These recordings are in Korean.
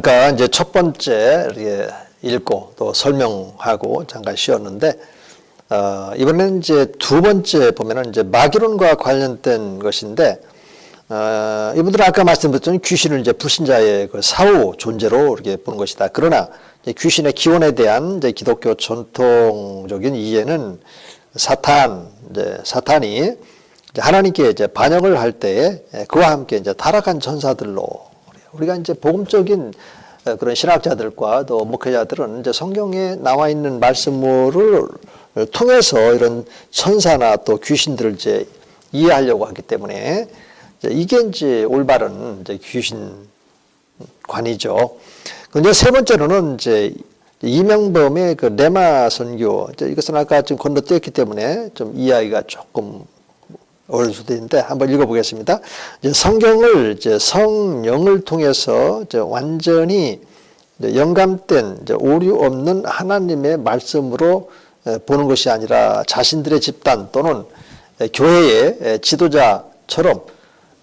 아까 이제 첫 번째 이렇게 읽고 또 설명하고 잠깐 쉬었는데, 이번에는 이제 두 번째 보면은 이제 마귀론과 관련된 것인데, 이분들은 아까 말씀드렸던 귀신을 이제 불신자의 그 사후 존재로 이렇게 보는 것이다. 그러나 귀신의 기원에 대한 이제 기독교 전통적인 이해는 사탄이 이제 하나님께 이제 반역을 할 때에 그와 함께 이제 타락한 천사들로, 우리가 이제 복음적인 그런 신학자들과 또 목회자들은 이제 성경에 나와 있는 말씀을 통해서 이런 천사나 또 귀신들을 이제 이해하려고 하기 때문에 이게 이제 올바른 이제 귀신관이죠. 근데 세 번째로는 이제 이명범의 그 레마 선교, 이것은 아까 좀 건너뛰었기 때문에 좀 이해하기가 조금 어려울 수도 있는데 한번 읽어보겠습니다. 이제 성경을 이제 성령을 통해서 이제 완전히 이제 영감된 이제 오류 없는 하나님의 말씀으로 보는 것이 아니라 자신들의 집단 또는 교회의 지도자처럼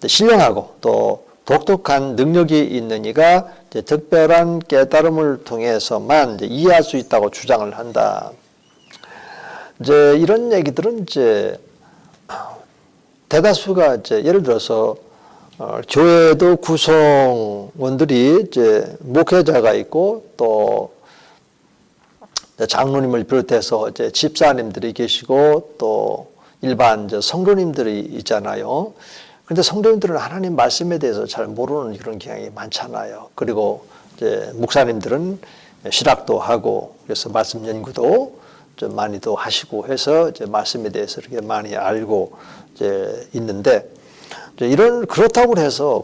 신령하고 또 독특한 능력이 있는 이가 이제 특별한 깨달음을 통해서만 이제 이해할 수 있다고 주장을 한다. 이제 이런 얘기들은 이제 대다수가 이제 예를 들어서 교회도 구성원들이 이제 목회자가 있고 또 장로님을 비롯해서 이제 집사님들이 계시고 또 일반 이제 성도님들이 있잖아요. 그런데 성도님들은 하나님 말씀에 대해서 잘 모르는 그런 경향이 많잖아요. 그리고 이제 목사님들은 신학도 하고 그래서 말씀 연구도 좀 많이도 하시고 해서 이제 말씀에 대해서 이렇게 많이 알고 이제 있는데, 이제 그렇다고 해서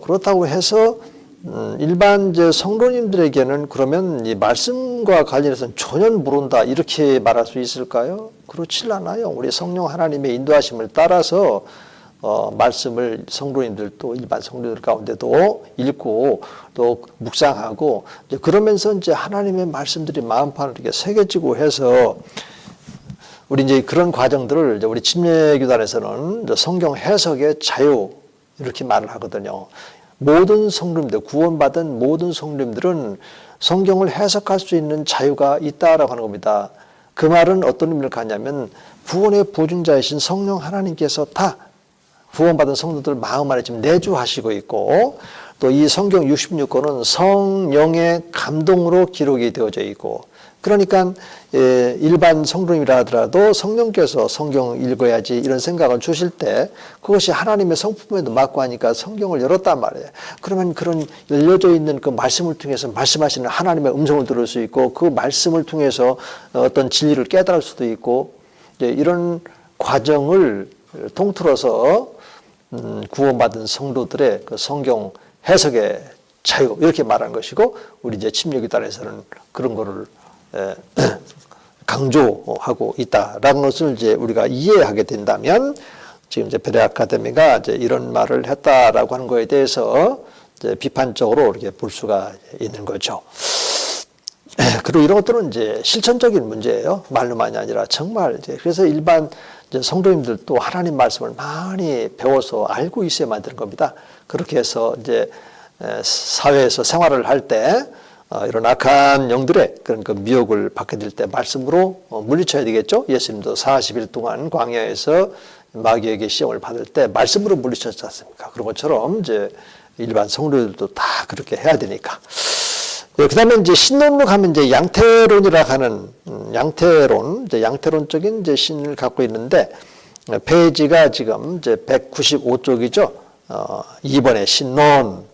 일반 이제 성도님들에게는 그러면 이 말씀과 관련해서는 전혀 모른다 이렇게 말할 수 있을까요? 그렇지 않아요. 우리 성령 하나님의 인도하심을 따라서 말씀을 성도님들도 일반 성도들 가운데도 읽고 또 묵상하고 이제 그러면서 이제 하나님의 말씀들이 마음판을 이렇게 새겨지고 해서 우리 이제 그런 과정들을 이제 우리 침례교단에서는 이제 성경 해석의 자유 이렇게 말을 하거든요. 모든 성도님들, 구원받은 모든 성도님들은 성경을 해석할 수 있는 자유가 있다라고 하는 겁니다. 그 말은 어떤 의미를 갖냐면 구원의 보증자이신 성령 하나님께서 다 구원받은 성도들 마음 안에 지금 내주하시고 있고 또 이 성경 66권은 성령의 감동으로 기록이 되어져 있고, 그러니까 일반 성도님이라 하더라도 성령께서 성경 읽어야지 이런 생각을 주실 때 그것이 하나님의 성품에도 맞고 하니까 성경을 열었단 말이에요. 그러면 그런 열려져 있는 그 말씀을 통해서 말씀하시는 하나님의 음성을 들을 수 있고 그 말씀을 통해서 어떤 진리를 깨달을 수도 있고, 이런 과정을 통틀어서 구원받은 성도들의 그 성경 해석의 자유 이렇게 말하는 것이고, 우리 이제 침례교단에서는 그런 거를 강조하고 있다라는 것을 이제 우리가 이해하게 된다면, 지금 이제 베레 아카데미가 이제 이런 말을 했다라고 하는 거에 대해서 이제 비판적으로 이렇게 볼 수가 있는 거죠. 그리고 이런 것들은 이제 실천적인 문제예요. 말로만이 아니라 정말 이제 그래서 일반 이제 성도님들도 하나님 말씀을 많이 배워서 알고 있어야만 되는 겁니다. 그렇게 해서 이제 사회에서 생활을 할 때 이런 악한 영들의 그런 그 미혹을 받게 될 때 말씀으로 물리쳐야 되겠죠. 예수님도 40일 동안 광야에서 마귀에게 시험을 받을 때 말씀으로 물리쳤지 않습니까? 그런 것처럼 이제 일반 성도들도 다 그렇게 해야 되니까. 그 다음에 이제 신론으로 가면 이제 양태론이라 하는 양태론, 이제 양태론적인 이제 신을 갖고 있는데, 페이지가 지금 이제 195쪽이죠. 2번의 신론.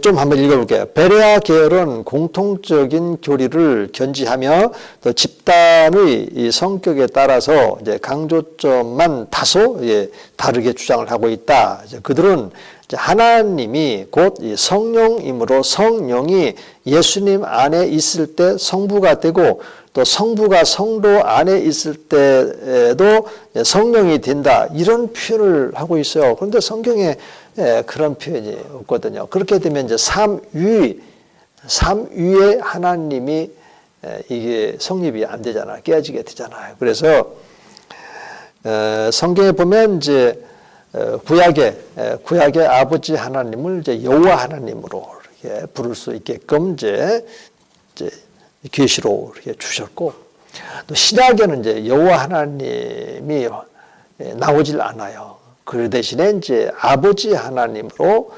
좀 한번 읽어볼게요. 베레아 계열은 공통적인 교리를 견지하며 또 집단의 이 성격에 따라서 이제 강조점만 다소 다르게 주장을 하고 있다. 이제 그들은 이제 하나님이 곧 이 성령이므로 성령이 예수님 안에 있을 때 성부가 되고 또 성부가 성도 안에 있을 때에도 성령이 된다. 이런 표현을 하고 있어요. 그런데 성경에 그런 표현이 없거든요. 그렇게 되면 이제 삼위의 하나님이 이게 성립이 안 되잖아요. 깨지게 되잖아요. 그래서 성경에 보면 이제 구약의 아버지 하나님을 이제 여호와 하나님으로 이렇게 부를 수 있게끔 이제 계시로 이렇게 주셨고, 또 신약에는 이제 여호와 하나님이 나오질 않아요. 그 대신에 이제 아버지 하나님으로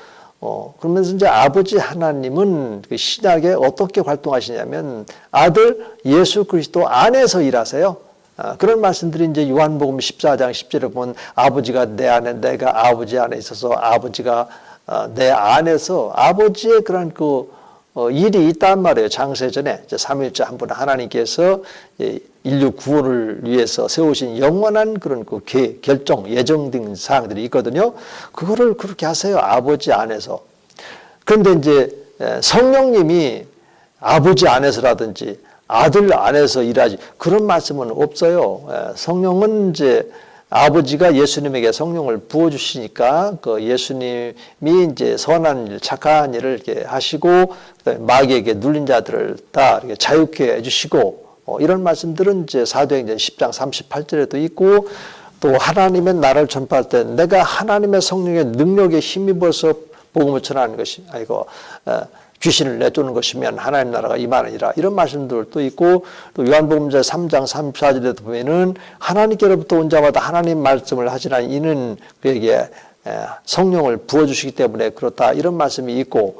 그러면서 이제 아버지 하나님은 그 신약에 어떻게 활동하시냐면 아들 예수 그리스도 안에서 일하세요. 그런 말씀들이 이제 요한복음 14장 10절에 보면 아버지가 내 안에 내가 아버지 안에 있어서 아버지가 내 안에서 아버지의 그런 일이 있단 말이에요. 장세전에 이제 삼위일체 한 분 하나님께서 인류 구원을 위해서 세우신 영원한 그런 결정, 예정된 사항들이 있거든요. 그거를 그렇게 하세요. 아버지 안에서. 그런데 이제 성령님이 아버지 안에서라든지 아들 안에서 일하지 그런 말씀은 없어요. 성령은 이제 아버지가 예수님에게 성령을 부어주시니까 그 예수님이 이제 선한 일, 착한 일을 이렇게 하시고 마귀에게 눌린 자들을 다 이렇게 자유케 해주시고 이런 말씀들은 이제 사도행전 10장 38절에도 있고 또 하나님의 나라를 전파할 때 내가 하나님의 성령의 능력에 힘입어서 복음을 전하는 것이 귀신을 내쫓는 것이면 하나님 나라가 임하느니라 이런 말씀들도 있고 또 요한복음서 3장 34절에도 보면은 하나님께로부터 온 자마다 하나님 말씀을 하시나 이는 그에게 성령을 부어주시기 때문에 그렇다 이런 말씀이 있고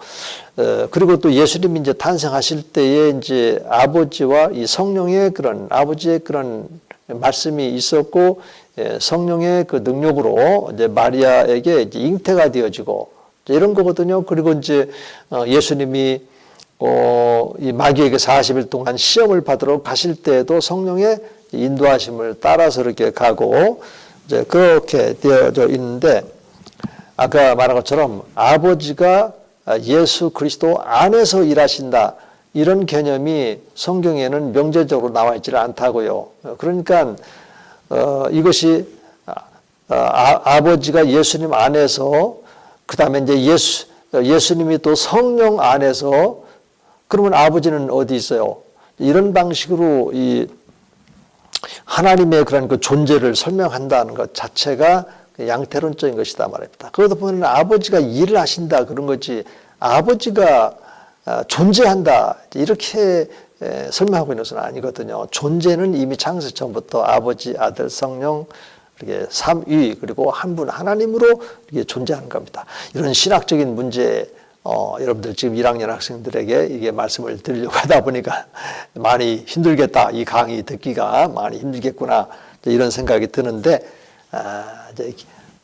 그리고 또 예수님이 이제 탄생하실 때에 이제 아버지와 이 성령의 그런 아버지의 그런 말씀이 있었고 성령의 그 능력으로 이제 마리아에게 이제 잉태가 되어지고 이런 거거든요. 그리고 이제 예수님이 이 마귀에게 40일 동안 시험을 받으러 가실 때에도 성령의 인도하심을 따라서 이렇게 가고 이제 그렇게 되어져 있는데 아까 말한 것처럼 아버지가 예수 그리스도 안에서 일하신다 이런 개념이 성경에는 명제적으로 나와 있지는 않다고요. 그러니까 이것이 아버지가 예수님 안에서 그 다음에 이제 예수님이 또 성령 안에서 그러면 아버지는 어디 있어요? 이런 방식으로 이 하나님의 그런 그 존재를 설명한다는 것 자체가 양태론적인 것이다 말입니다. 그러다 보면 아버지가 일을 하신다 그런 거지 아버지가 존재한다 이렇게 설명하고 있는 것은 아니거든요. 존재는 이미 창세 전부터 아버지, 아들, 성령 이렇게 삼위 그리고 한 분 하나님으로 이렇게 존재하는 겁니다. 이런 신학적인 문제 여러분들 지금 1학년 학생들에게 이게 말씀을 드리려고 하다 보니까 많이 힘들겠다. 이 강의 듣기가 많이 힘들겠구나. 이런 생각이 드는데 이제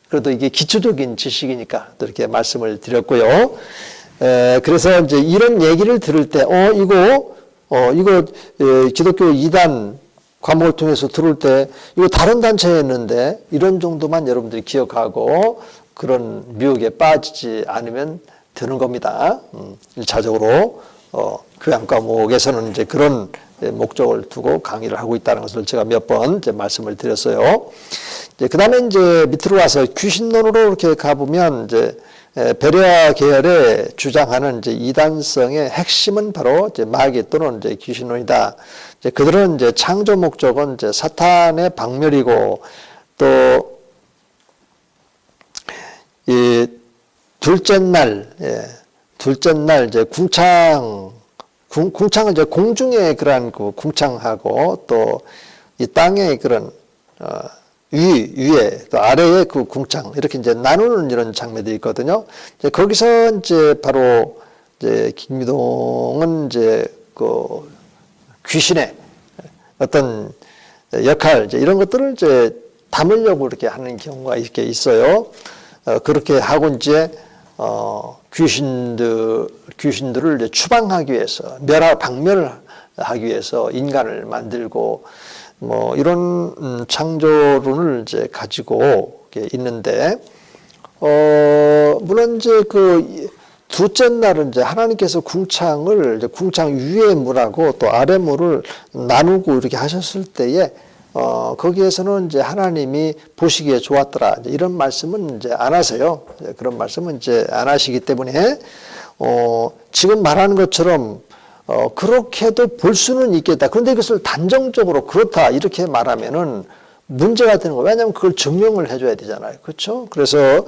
그래도 이게 기초적인 지식이니까 또 이렇게 말씀을 드렸고요. 그래서 이제 이런 얘기를 들을 때 이거 기독교 2단 과목을 통해서 들을 때 이거 다른 단체였는데 이런 정도만 여러분들이 기억하고 그런 미혹에 빠지지 않으면 되는 겁니다. 1차적으로 교양 과목에서는 이제 그런 목적을 두고 강의를 하고 있다는 것을 제가 몇 번 이제 말씀을 드렸어요. 그 다음에 이제 밑으로 와서 귀신론으로 이렇게 가보면 이제 베레아 계열에 주장하는 이제 이단성의 핵심은 바로 이제 마귀 또는 이제 귀신론이다. 이제 그들은 이제 창조 목적은 이제 사탄의 박멸이고 또 이 둘째 날 이제 궁창은 이제 공중의 그러한 그 궁창하고 또 이 땅의 그런 위에 또 아래의 그 궁창 이렇게 이제 나누는 이런 장면들이 있거든요. 이제 거기서 이제 바로 이제 김미동은 이제 그 귀신의 어떤 역할 이제 이런 것들을 이제 담으려고 이렇게 하는 경우가 이렇게 있어요. 그렇게 하고 이제 귀신들을 이제 추방하기 위해서 박멸을 하기 위해서 인간을 만들고 뭐 이런 창조론을 이제 가지고 있는데 물론 이제 그 둘째 날은 이제 하나님께서 궁창을 이제 궁창 위의 물하고 또 아래 물을 나누고 이렇게 하셨을 때에 거기에서는 이제 하나님이 보시기에 좋았더라 이제 이런 말씀은 이제 안 하세요. 그런 말씀은 이제 안 하시기 때문에 지금 말하는 것처럼 그렇게도 볼 수는 있겠다. 그런데 이것을 단정적으로 그렇다 이렇게 말하면은 문제가 되는 거예요. 왜냐하면 그걸 증명을 해줘야 되잖아요. 그렇죠? 그래서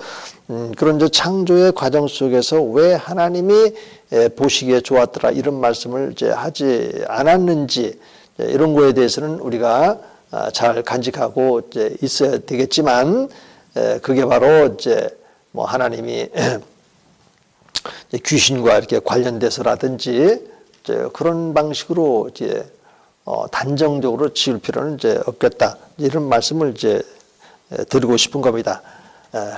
그런 이제 창조의 과정 속에서 왜 하나님이 보시기에 좋았더라 이런 말씀을 이제 하지 않았는지 이런 거에 대해서는 우리가 잘 간직하고 이제 있어야 되겠지만 그게 바로 이제 뭐 하나님이 귀신과 이렇게 관련돼서라든지 이제 그런 방식으로 이제 단정적으로 지을 필요는 이제 없겠다. 이런 말씀을 이제 드리고 싶은 겁니다.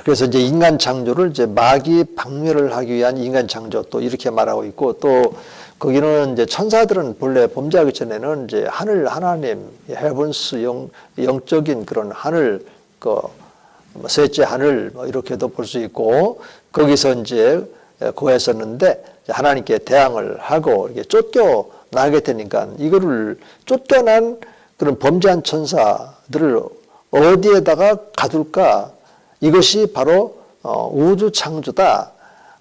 그래서 이제 인간 창조를 이제 마귀 박멸을 하기 위한 인간 창조 또 이렇게 말하고 있고 또 거기는 이제 천사들은 본래 범죄하기 전에는 이제 하나님, 헤븐스 영적인 그런 하늘, 셋째 하늘 뭐 이렇게도 볼 수 있고 거기서 이제 거했었는데 하나님께 대항을 하고 이렇게 쫓겨나게 되니까 이거를 쫓겨난 그런 범죄한 천사들을 어디에다가 가둘까? 이것이 바로 우주 창조다.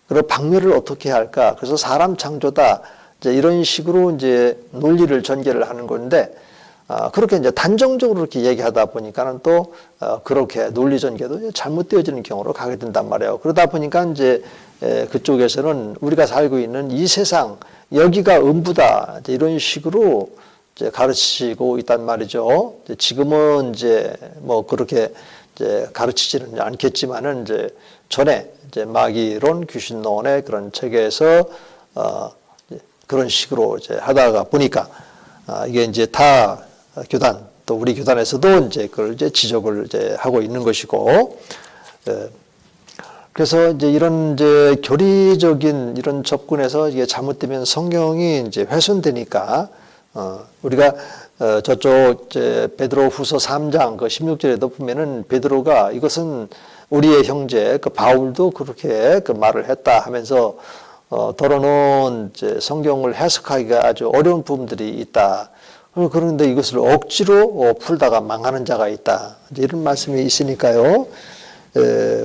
그리고 박멸을 어떻게 할까? 그래서 사람 창조다. 이제 이런 식으로 이제 논리를 전개를 하는 건데 그렇게 이제 단정적으로 이렇게 얘기하다 보니까는 또 그렇게 논리 전개도 잘못되어지는 경우로 가게 된단 말이에요. 그러다 보니까 이제 그쪽에서는 우리가 살고 있는 이 세상 여기가 음부다 이런 식으로 이제 가르치고 있단 말이죠. 지금은 이제 뭐 그렇게 이제 가르치지는 않겠지만은 이제 전에 이제 마귀론, 귀신론의 그런 책에서 그런 식으로 이제 하다가 보니까 이게 이제 타 교단 또 우리 교단에서도 이제 그걸 이제 지적을 이제 하고 있는 것이고. 그래서 이제 이런 이제 교리적인 이런 접근에서 이게 잘못되면 성경이 이제 훼손되니까 우리가 저쪽 이제 베드로후서 3장 그 16절에도 보면은 베드로가 이것은 우리의 형제 그 바울도 그렇게 그 말을 했다 하면서 더러는 이제 성경을 해석하기가 아주 어려운 부분들이 있다. 그런데 이것을 억지로 풀다가 망하는 자가 있다. 이제 이런 말씀이 있으니까요.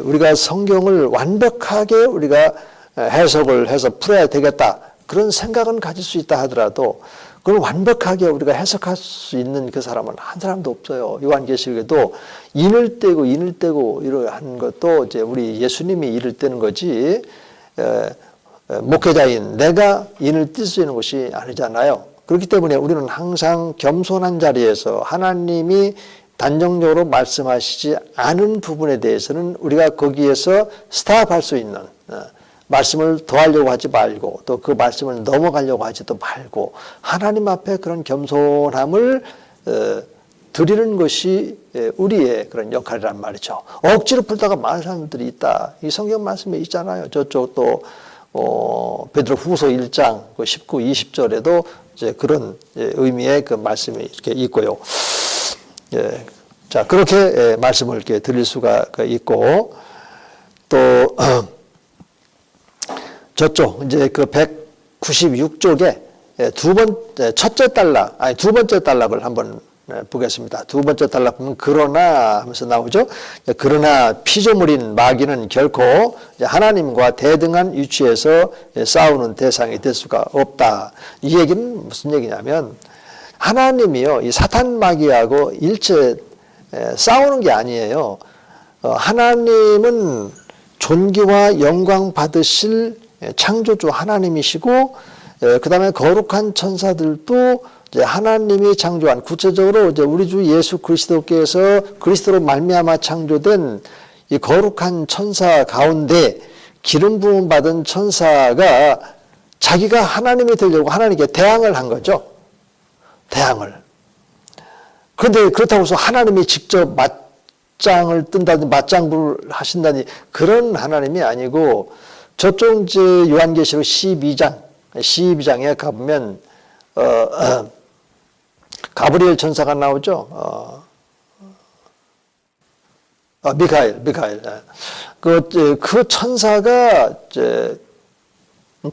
우리가 성경을 완벽하게 우리가 해석을 해서 풀어야 되겠다. 그런 생각은 가질 수 있다 하더라도 그걸 완벽하게 우리가 해석할 수 있는 그 사람은 한 사람도 없어요. 요한계시록에도 인을 떼고 이러한 것도 이제 우리 예수님이 인을 떼는 거지 목회자인 내가 인을 뗄 수 있는 것이 아니잖아요. 그렇기 때문에 우리는 항상 겸손한 자리에서 하나님이 단정적으로 말씀하시지 않은 부분에 대해서는 우리가 거기에서 스탑할 수 있는 말씀을 더하려고 하지 말고 또 그 말씀을 넘어가려고 하지도 말고 하나님 앞에 그런 겸손함을 드리는 것이 우리의 그런 역할이란 말이죠. 억지로 풀다가 많은 사람들이 있다. 이 성경 말씀에 있잖아요. 저쪽 또 베드로후서 1장 19, 20절에도 이제 그런 의미의 그 말씀이 이렇게 있고요. 예. 자, 그렇게 말씀을 이렇게 드릴 수가 있고, 또, 저쪽, 이제 그 196쪽에 두 번째 단락을 한번 보겠습니다. 두 번째 단락 보면 그러나 하면서 나오죠. 그러나 피조물인 마귀는 결코 하나님과 대등한 위치에서 싸우는 대상이 될 수가 없다. 이 얘기는 무슨 얘기냐면 하나님이요, 이 사탄 마귀하고 일체 싸우는 게 아니에요. 하나님은 존귀와 영광 받으실 창조주 하나님이시고, 그 다음에 거룩한 천사들도 이제 하나님이 창조한, 구체적으로 이제 우리 주 예수 그리스도께서 그리스도로 말미암아 창조된 이 거룩한 천사 가운데 기름 부음 받은 천사가 자기가 하나님이 되려고 하나님께 대항을 한 거죠. 대항을. 그런데 그렇다고 해서 하나님이 직접 맞짱을 뜬다든지 맞장구를 하신다니 그런 하나님이 아니고 저쪽 이제 요한계시록 12장에 가보면 가브리엘 천사가 나오죠. 미카엘. 그 천사가 이제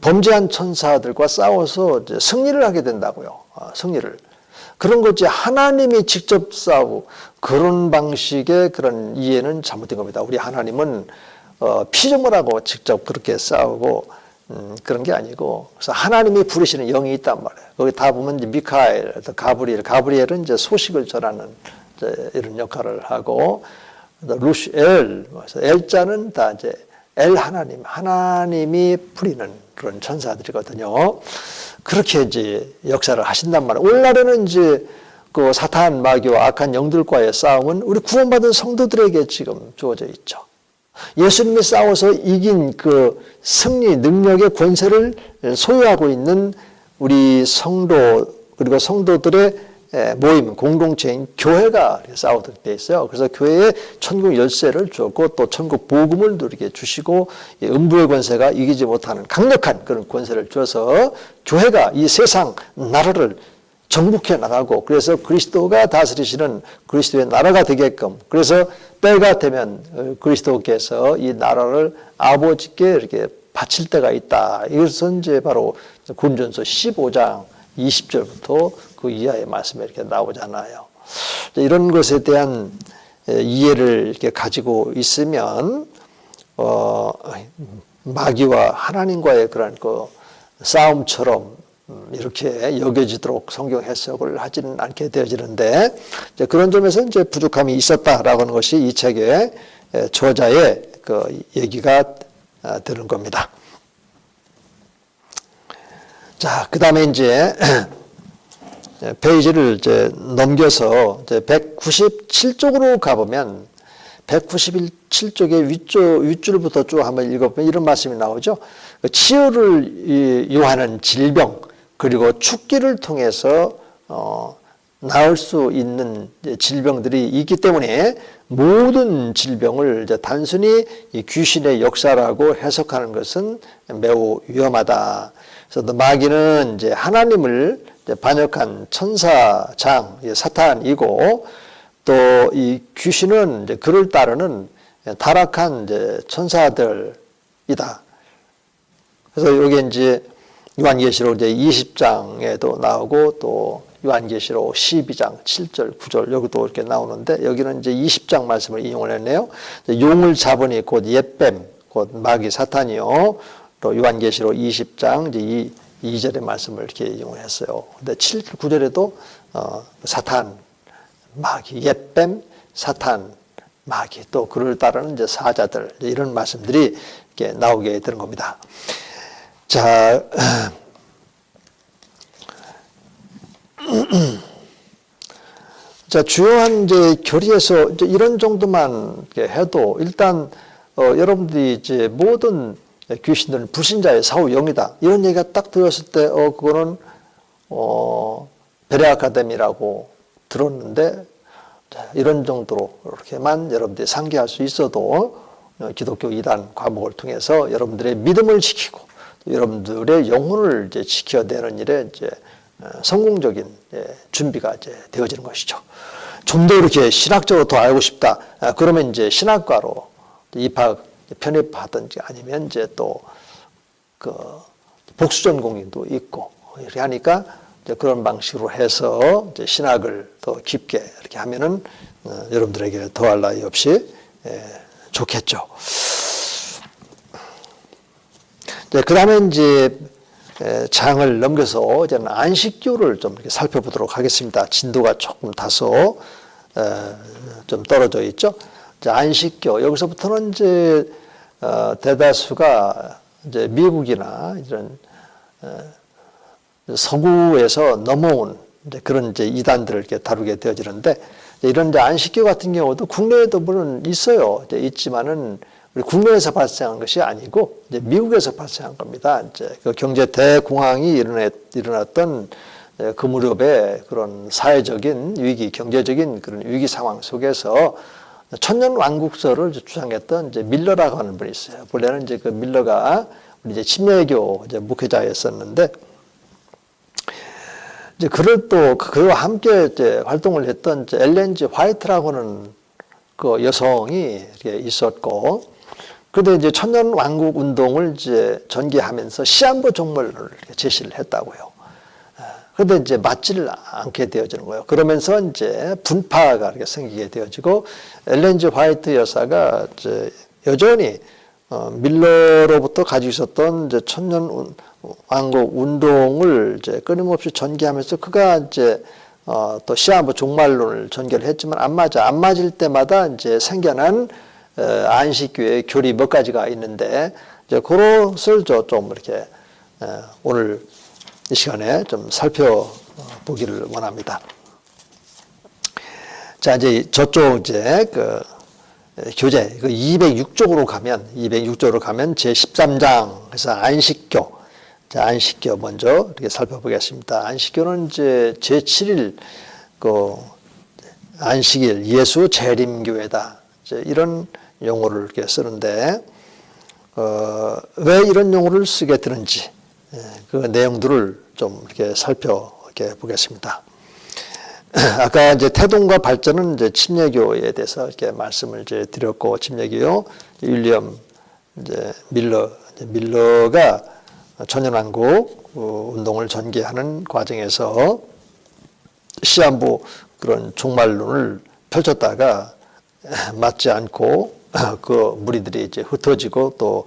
범죄한 천사들과 싸워서 이제 승리를 하게 된다고요. 승리를. 그런 거지 하나님이 직접 싸우고 그런 방식의 그런 이해는 잘못된 겁니다. 우리 하나님은 피조물하고 직접 그렇게 싸우고 그런 게 아니고, 그래서 하나님이 부르시는 영이 있단 말이에요. 거기 다 보면 이제 미카엘, 가브리엘은 이제 소식을 전하는 이런 역할을 하고, 루시엘, 엘자는 다 이제 엘 하나님이 부리는 그런 천사들이거든요. 그렇게 이제 역사를 하신단 말이에요. 오늘날에는 이제 그 사탄 마귀와 악한 영들과의 싸움은 우리 구원받은 성도들에게 지금 주어져 있죠. 예수님이 싸워서 이긴 그 승리 능력의 권세를 소유하고 있는 우리 성도 그리고 성도들의 모임, 공동체인 교회가 싸우도록 되어 있어요. 그래서 교회에 천국 열쇠를 주었고 또 천국 복음을 누리게 주시고 음부의 권세가 이기지 못하는 강력한 그런 권세를 주어서 교회가 이 세상 나라를 정복해 나가고 그래서 그리스도가 다스리시는 그리스도의 나라가 되게끔 그래서 때가 되면 그리스도께서 이 나라를 아버지께 이렇게 바칠 때가 있다. 이것은 이제 바로 고린도전서 15장 20절부터 그 이하의 말씀이 이렇게 나오잖아요. 이런 것에 대한 이해를 이렇게 가지고 있으면 마귀와 하나님과의 그런 그 싸움처럼 이렇게 여겨지도록 성경 해석을 하지는 않게 되어지는데 그런 점에서 이제 부족함이 있었다라고 하는 것이 이 책의 저자의 그 얘기가 되는 겁니다. 자, 그 다음에 이제 페이지를 이제 넘겨서 이제 197쪽으로 가보면 197쪽의 윗줄부터 쭉 한번 읽어보면 이런 말씀이 나오죠. 치유를 요하는 질병 그리고 축기를 통해서 나을 수 있는 질병들이 있기 때문에 모든 질병을 이제 단순히 이 귀신의 역사라고 해석하는 것은 매우 위험하다. 그래서 마귀는 이제 하나님을 이제 반역한 천사장 사탄이고 또 이 귀신은 이제 그를 따르는 타락한 이제 천사들이다. 그래서 여기 이제 요한계시록 이제 20장에도 나오고 또 요한계시록 12장 7절 9절 여기도 이렇게 나오는데 여기는 이제 20장 말씀을 인용을 했네요. 용을 잡으니 곧 옛뱀 곧 마귀 사탄이요. 또 요한계시록 20장 이제 2절의 말씀을 이렇게 인용을 했어요. 근데 7, 9절에도 사탄, 마귀, 옛뱀, 사탄, 마귀 또 그를 따르는 이제 사자들 이런 말씀들이 이렇게 나오게 되는 겁니다. 자, 자 주요한 이제 교리에서 이제 이런 정도만 해도 일단 여러분들이 이제 모든 귀신들은 불신자의 사후 영이다 이런 얘기가 딱 들었을 때 그거는 베레 아카데미라고 들었는데 이런 정도로 이렇게만 여러분들이 상기할 수 있어도 기독교 이단 과목을 통해서 여러분들의 믿음을 지키고 여러분들의 영혼을 이제 지켜내는 일에 이제 성공적인 준비가 이제 되어지는 것이죠. 좀 더 이렇게 신학적으로 더 알고 싶다. 그러면 이제 신학과로 편입하든지 아니면 이제 또 그 복수 전공인도 있고 이렇게 하니까 이제 그런 방식으로 해서 이제 신학을 더 깊게 이렇게 하면은 여러분들에게 더할 나위 없이 좋겠죠. 그 다음에 이제 장을 넘겨서 이제는 안식교를 좀 이렇게 살펴보도록 하겠습니다. 진도가 조금 다소 좀 떨어져 있죠. 안식교 여기서부터는 이제 대다수가 이제 미국이나 이런 서구에서 넘어온 이제 그런 이제 이단들을 이렇게 다루게 되어지는데 이런 이제 안식교 같은 경우도 국내에도 물론 있어요. 이제 있지만은 우리 국내에서 발생한 것이 아니고 이제 미국에서 발생한 겁니다. 이제 그 경제 대공황이 일어났던 그 무렵에 그런 사회적인 위기, 경제적인 그런 위기 상황 속에서 천년 왕국설을 주장했던 이제 밀러라고 하는 분이 있어요. 본래는 이제 그 밀러가 우리 이제 침례교 이제 목회자였었는데 이제 그를 또 그와 함께 이제 활동을 했던 이제 엘렌 G 화이트라고 하는 그 여성이 이렇게 있었고, 그런데 이제 천년 왕국 운동을 이제 전개하면서 시한부 종말론을 제시를 했다고요. 그런데 이제 맞지를 않게 되어지는 거예요. 그러면서 이제 분파가 이렇게 생기게 되어지고 엘렌 G 화이트 여사가 이제 여전히 밀러로부터 가지고 있었던 이제 천년 왕국 운동을 이제 끊임없이 전개하면서 그가 이제 또 시한부 종말론을 전개를 했지만 안 맞아. 안 맞을 때마다 이제 생겨난 안식교의 교리 몇 가지가 있는데 이제 그것을 좀 이렇게 오늘 이 시간에 좀 살펴보기를 원합니다. 자, 이제 저쪽 이제 그 교재 그 206쪽으로 가면 제 13장 그래서 안식교. 자, 안식교 먼저 이렇게 살펴보겠습니다. 안식교는 이제 제7일 그 안식일 예수 재림교회다. 이제 이런 용어를 이렇게 쓰는데 왜 이런 용어를 쓰게 되는지 그 내용들을 좀 이렇게 살펴보겠습니다. 아까 이제 태동과 발전은 이제 침례교에 대해서 이렇게 말씀을 이제 드렸고 침례교 윌리엄 이제 밀러가 천연왕국 운동을 전개하는 과정에서 시한부 그런 종말론을 펼쳤다가 맞지 않고 그 무리들이 이제 흩어지고 또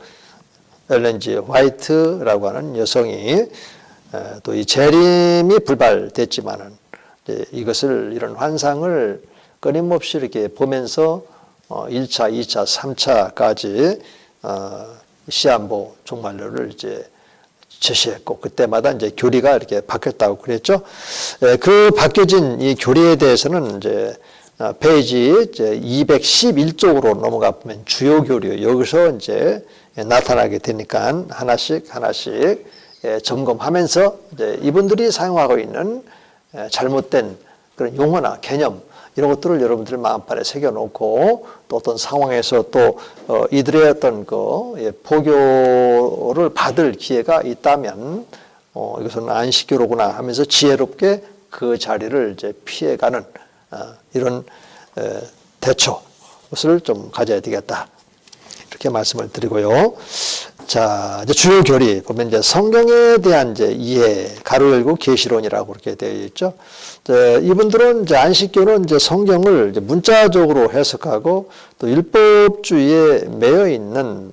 엘렌 G 화이트라고 하는 여성이 또 이 재림이 불발됐지만은 이것을 이런 환상을 끊임없이 이렇게 보면서 1차, 2차, 3차까지 시한부 종말론을 이제 제시했고 그때마다 이제 교리가 이렇게 바뀌었다고 그랬죠. 그 바뀌어진 이 교리에 대해서는 이제 페이지 이제 211쪽으로 넘어가 보면 주요 교리 여기서 이제 나타나게 되니까 하나씩 점검하면서 이제 이분들이 사용하고 있는 잘못된 그런 용어나 개념 이런 것들을 여러분들 마음판에 새겨놓고 또 어떤 상황에서 또 이들의 어떤 그 포교를 받을 기회가 있다면 이것은 안식교로구나 하면서 지혜롭게 그 자리를 이제 피해가는 이런 대처 것을 좀 가져야 되겠다 이렇게 말씀을 드리고요. 자, 이제 주요 교리 보면 이제 성경에 대한 이제 이해, 가로 열고 계시론이라고 그렇게 되어 있죠. 이분들은 이제 안식교는 이제 성경을 이제 문자적으로 해석하고 또 율법주의에 매여 있는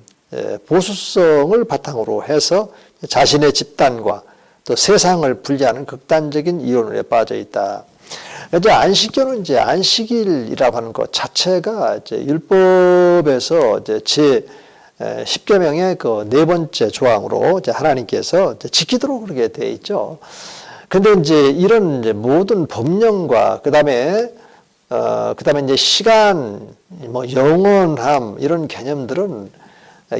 보수성을 바탕으로 해서 자신의 집단과 또 세상을 분리하는 극단적인 이론에 빠져 있다. 이제 안식교는 이제 안식일이라고 하는 것 자체가 이제 율법에서 이제 10계명의 그 네 번째 조항으로 이제 하나님께서 이제 지키도록 그렇게 되어 있죠. 근데 이제 이런 이제 모든 법령과 그다음에 이제 시간, 뭐 영원함 이런 개념들은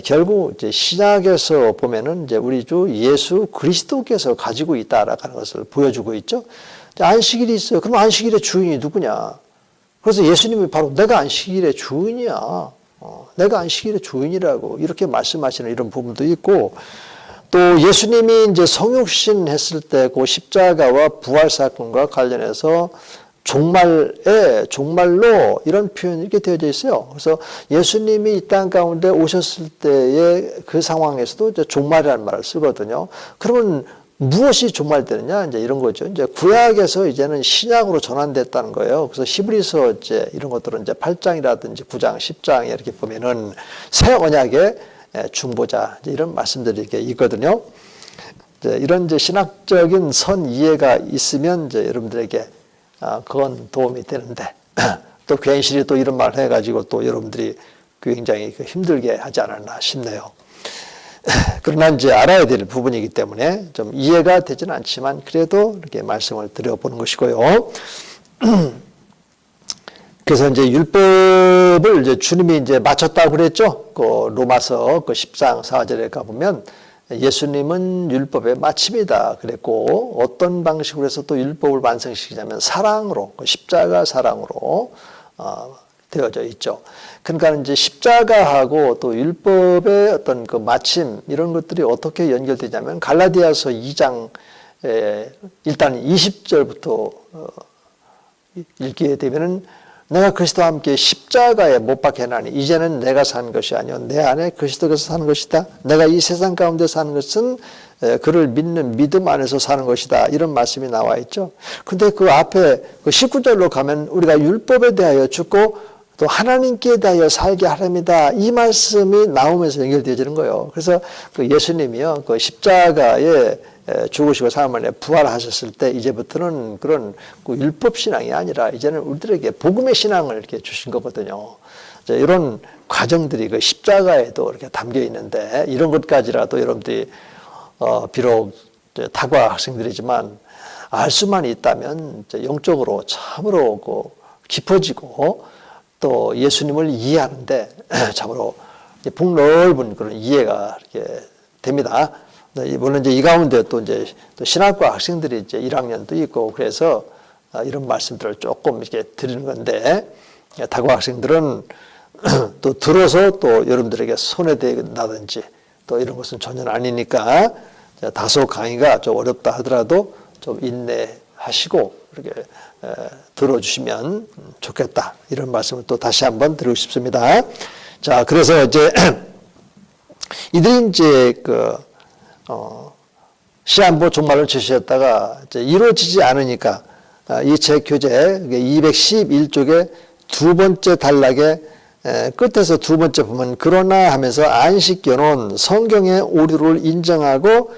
결국 이제 신약에서 보면은 이제 우리 주 예수 그리스도께서 가지고 있다라고 하는 것을 보여주고 있죠. 안식일이 있어요. 그럼 안식일의 주인이 누구냐? 그래서 예수님이 바로 내가 안식일의 주인이야. 내가 안식일의 주인이라고 이렇게 말씀하시는 이런 부분도 있고 또 예수님이 이제 성육신 했을 때 그 십자가와 부활 사건과 관련해서 종말로 이런 표현이 이렇게 되어져 있어요. 그래서 예수님이 이 땅 가운데 오셨을 때의 그 상황에서도 이제 종말이라는 말을 쓰거든요. 그러면 무엇이 종말되느냐? 이제 이런 거죠. 이제 구약에서 이제는 신약으로 전환됐다는 거예요. 그래서 히브리서 이제 이런 것들은 이제 8장이라든지 9장, 10장에 이렇게 보면은 새 언약의 중보자 이런 말씀들이 이렇게 있거든요. 이제 이런 이제 신학적인 선 이해가 있으면 이제 여러분들에게 그건 도움이 되는데 또 괜시리 또 이런 말을 해가지고 또 여러분들이 굉장히 힘들게 하지 않았나 싶네요. 그러나 이제 알아야 될 부분이기 때문에 좀 이해가 되지는 않지만 그래도 이렇게 말씀을 드려보는 것이고요. 그래서 이제 율법을 이제 주님이 이제 마쳤다고 그랬죠. 그 로마서 그 10장 4절에 가보면 예수님은 율법의 마침이다 그랬고 어떤 방식으로 해서 또 율법을 완성시키냐면 사랑으로, 그 십자가 사랑으로 되어져 있죠. 그러니까 이제 십자가하고 또 율법의 어떤 그 마침 이런 것들이 어떻게 연결되냐면 갈라디아서 2장 일단 20절부터 읽게 되면은 내가 그리스도와 함께 십자가에 못 박혀나니 이제는 내가 사는 것이 아니요 내 안에 그리스도께서 사는 것이다. 내가 이 세상 가운데 사는 것은 그를 믿는 믿음 안에서 사는 것이다. 이런 말씀이 나와 있죠. 근데 그 앞에 그 19절로 가면 우리가 율법에 대하여 죽고 또 하나님께 대하여 살게 하렵니다. 이 말씀이 나오면서 연결되어지는 거예요. 그래서 그 예수님이요, 그 십자가에 죽으시고 3일 만에 부활하셨을 때 이제부터는 그런 율법 신앙이 아니라 이제는 우리들에게 복음의 신앙을 이렇게 주신 거거든요. 이런 과정들이 그 십자가에도 이렇게 담겨 있는데 이런 것까지라도 여러분들이 비록 다과 학생들이지만 알 수만 있다면 영적으로 참으로 깊어지고 또 예수님을 이해하는데 참으로 폭넓은 그런 이해가 이렇게 됩니다. 물론 이제 이 가운데 또 신학과 학생들이 이제 1학년도 있고 그래서 이런 말씀들을 조금 이렇게 드리는 건데 다과 학생들은 또 들어서 또 여러분들에게 손해된다든지 또 이런 것은 전혀 아니니까 다소 강의가 좀 어렵다 하더라도 좀 인내하시고 이렇게 들어주시면 좋겠다. 이런 말씀을 또 다시 한번 드리고 싶습니다. 자, 그래서 이제 이들이 이제 시한부 종말을 제시했다가 이제 이루어지지 않으니까 이 제 교재 211쪽의 두 번째 단락에 끝에서 두 번째 보면 그러나 하면서 안식교는 성경의 오류를 인정하고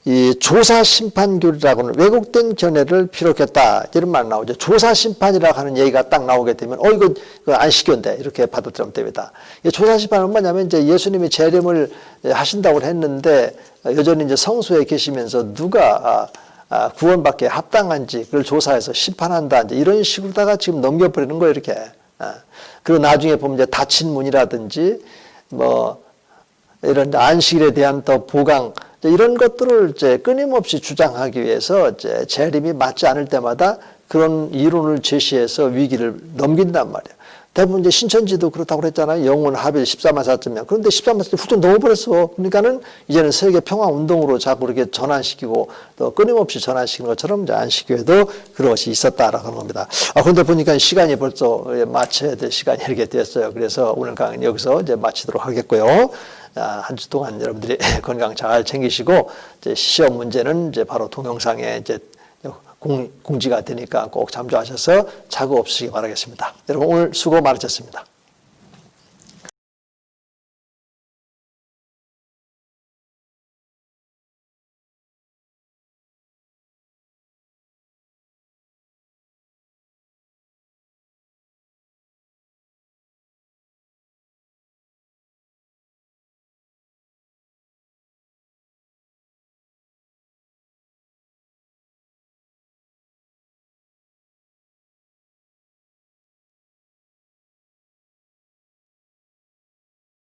이 조사심판교리라고는 왜곡된 견해를 피력했다. 이런 말 나오죠. 조사심판이라고 하는 얘기가 딱 나오게 되면 이거 안식교인데 이렇게 받아들이면 됩니다. 이 조사심판은 뭐냐면 이제 예수님이 재림을 하신다고 했는데 여전히 이제 성소에 계시면서 누가 구원받기에 합당한지 그걸 조사해서 심판한다. 이제 이런 식으로다가 지금 넘겨버리는 거예요. 이렇게. 그리고 나중에 보면 이제 닫힌 문이라든지 뭐 이런 안식일에 대한 또 보강 이런 것들을 이제 끊임없이 주장하기 위해서 이제 재림이 맞지 않을 때마다 그런 이론을 제시해서 위기를 넘긴단 말이에요. 대부분 이제 신천지도 그렇다고 그랬잖아요. 영혼 합일 14만 4천 명. 그런데 14만 4천 명 훌쩍 넘어버렸어. 그러니까는 이제는 세계 평화 운동으로 자꾸 이렇게 전환시키고 또 끊임없이 전환시키는 것처럼 이제 안식교에도 그런 것이 있었다라고 하는 겁니다. 그런데 보니까 시간이 벌써 마쳐야 될 시간이 이렇게 됐어요. 그래서 오늘 강의는 여기서 이제 마치도록 하겠고요. 한 주 동안 여러분들이 건강 잘 챙기시고 이제 시험 문제는 이제 바로 동영상에 이제 공지가 되니까 꼭 참조하셔서 착오 없으시기 바라겠습니다. 여러분 오늘 수고 많으셨습니다.